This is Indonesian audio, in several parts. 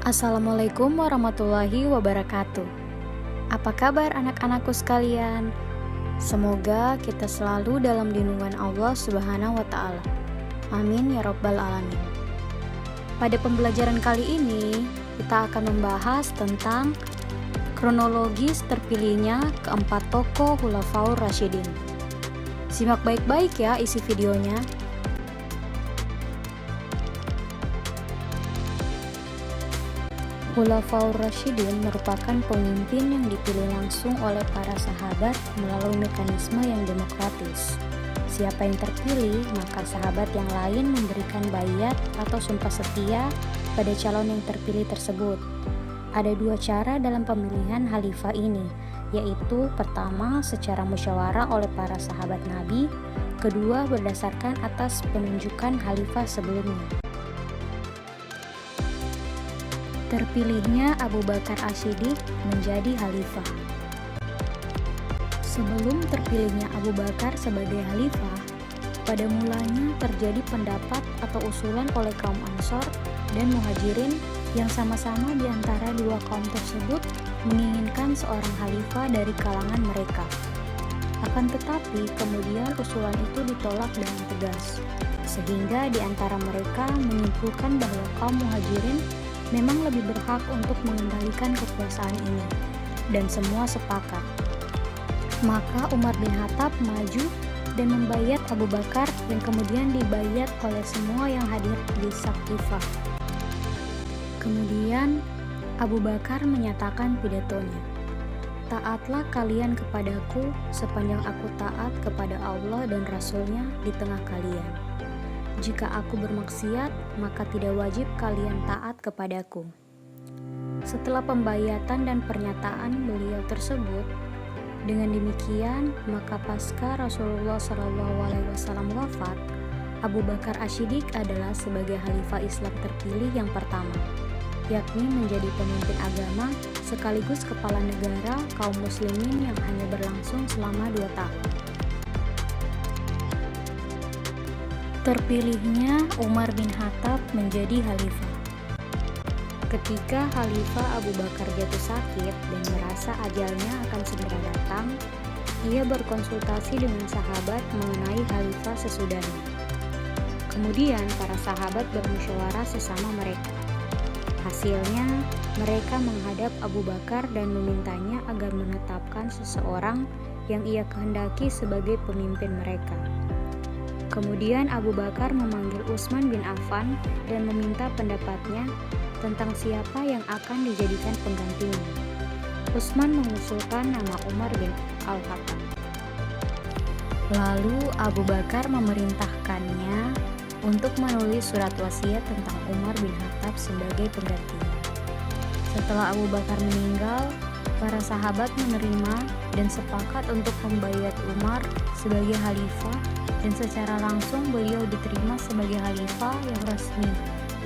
Assalamualaikum warahmatullahi wabarakatuh. Apa kabar anak-anakku sekalian? Semoga kita selalu dalam lindungan Allah Subhanahu wa Ta'ala. Amin ya Rabbal 'Alamin. Pada pembelajaran kali ini, kita akan membahas tentang kronologis terpilihnya keempat tokoh Khulafaur Rasyidin. Simak baik-baik ya isi videonya. Khulafaur Rasyidin merupakan pemimpin yang dipilih langsung oleh para sahabat melalui mekanisme yang demokratis. Siapa yang terpilih, maka sahabat yang lain memberikan baiat atau sumpah setia pada calon yang terpilih tersebut. Ada dua cara dalam pemilihan khalifah ini, yaitu pertama secara musyawarah oleh para sahabat Nabi, kedua berdasarkan atas penunjukan khalifah sebelumnya. Terpilihnya Abu Bakar As-Siddiq menjadi khalifah. Sebelum terpilihnya Abu Bakar sebagai khalifah, pada mulanya terjadi pendapat atau usulan oleh kaum Ansor dan Muhajirin yang sama-sama di antara dua kaum tersebut menginginkan seorang khalifah dari kalangan mereka. Akan tetapi kemudian usulan itu ditolak dengan tegas, sehingga di antara mereka menyimpulkan bahwa kaum Muhajirin memang lebih berhak untuk mengendalikan kekuasaan ini, dan semua sepakat. Maka Umar bin Khattab maju dan membayat Abu Bakar yang kemudian dibayat oleh semua yang hadir di Saqifah. Kemudian Abu Bakar menyatakan pidatonya, "Taatlah kalian kepadaku sepanjang aku taat kepada Allah dan Rasul-Nya di tengah kalian. Jika aku bermaksiat, maka tidak wajib kalian taat kepadaku." Setelah pembayatan dan pernyataan beliau tersebut, dengan demikian maka pasca Rasulullah SAW wafat, Abu Bakar As-Siddiq adalah sebagai khalifah Islam terpilih yang pertama, yakni menjadi pemimpin agama sekaligus kepala negara kaum muslimin yang hanya berlangsung selama 2 tahun. Terpilihnya Umar bin Khattab menjadi khalifah. Ketika Khalifah Abu Bakar jatuh sakit dan merasa ajalnya akan segera datang, ia berkonsultasi dengan sahabat mengenai khalifah sesudahnya. Kemudian para sahabat bermusyawarah sesama mereka. Hasilnya, mereka menghadap Abu Bakar dan memintanya agar menetapkan seseorang yang ia kehendaki sebagai pemimpin mereka. Kemudian Abu Bakar memanggil Utsman bin Affan dan meminta pendapatnya tentang siapa yang akan dijadikan penggantinya. Utsman mengusulkan nama Umar bin Al-Khattab. Lalu Abu Bakar memerintahkannya untuk menulis surat wasiat tentang Umar bin Khattab sebagai penggantinya. Setelah Abu Bakar meninggal, para sahabat menerima dan sepakat untuk membayat Umar sebagai khalifah, dan secara langsung beliau diterima sebagai khalifah yang resmi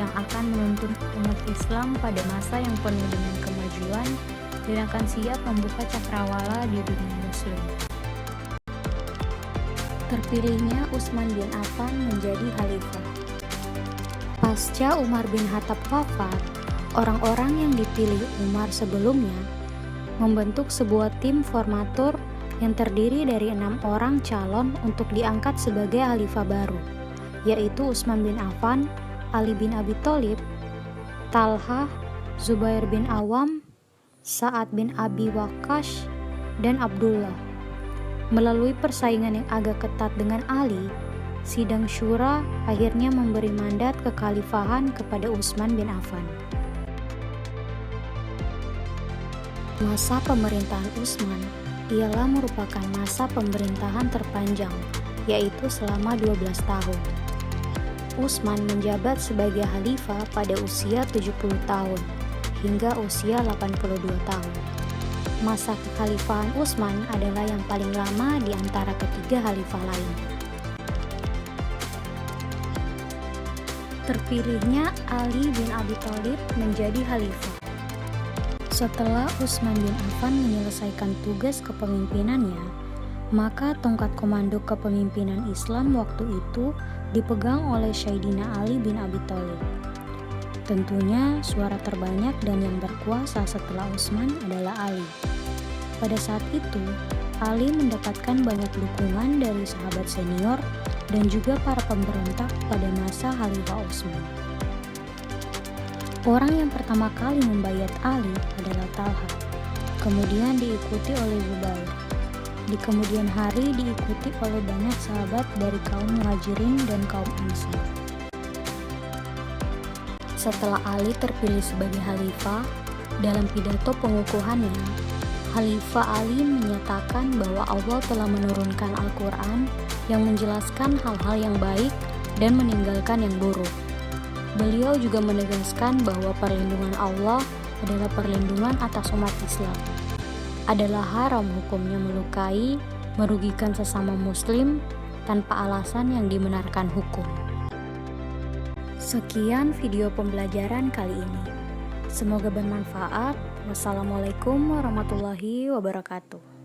yang akan menuntun umat Islam pada masa yang penuh dengan kemajuan dan akan siap membuka cakrawala di dunia muslim. Terpilihnya Utsman bin Affan menjadi khalifah. Pasca Umar bin Khattab wafat, orang-orang yang dipilih Umar sebelumnya membentuk sebuah tim formatur yang terdiri dari 6 orang calon untuk diangkat sebagai khalifah baru, yaitu Utsman bin Affan, Ali bin Abi Thalib, Talhah, Zubair bin Awam, Sa'ad bin Abi Waqqas, dan Abdullah. Melalui persaingan yang agak ketat dengan Ali, sidang syura akhirnya memberi mandat kekhalifahan kepada Utsman bin Affan. Masa pemerintahan Utsman ialah merupakan masa pemerintahan terpanjang, yaitu selama 12 tahun. Utsman menjabat sebagai khalifah pada usia 70 tahun hingga usia 82 tahun. Masa kekhalifahan Utsman adalah yang paling lama di antara ketiga khalifah lain. Terpilihnya Ali bin Abi Thalib menjadi khalifah. Setelah Utsman bin Affan menyelesaikan tugas kepemimpinannya, maka tongkat komando kepemimpinan Islam waktu itu dipegang oleh Sayyidina Ali bin Abi Thalib. Tentunya suara terbanyak dan yang berkuasa setelah Utsman adalah Ali. Pada saat itu, Ali mendapatkan banyak dukungan dari sahabat senior dan juga para pemberontak pada masa Khalifah Utsman. Orang yang pertama kali membayat Ali adalah Talha, kemudian diikuti oleh Zubair. Di kemudian hari diikuti oleh banyak sahabat dari kaum Muhajirin dan kaum Ansar. Setelah Ali terpilih sebagai khalifah, dalam pidato pengukuhannya, Khalifah Ali menyatakan bahwa Allah telah menurunkan Al-Quran yang menjelaskan hal-hal yang baik dan meninggalkan yang buruk. Beliau juga menegaskan bahwa perlindungan Allah adalah perlindungan atas umat Islam. Adalah haram hukumnya melukai, merugikan sesama muslim tanpa alasan yang dibenarkan hukum. Sekian video pembelajaran kali ini. Semoga bermanfaat. Wassalamualaikum warahmatullahi wabarakatuh.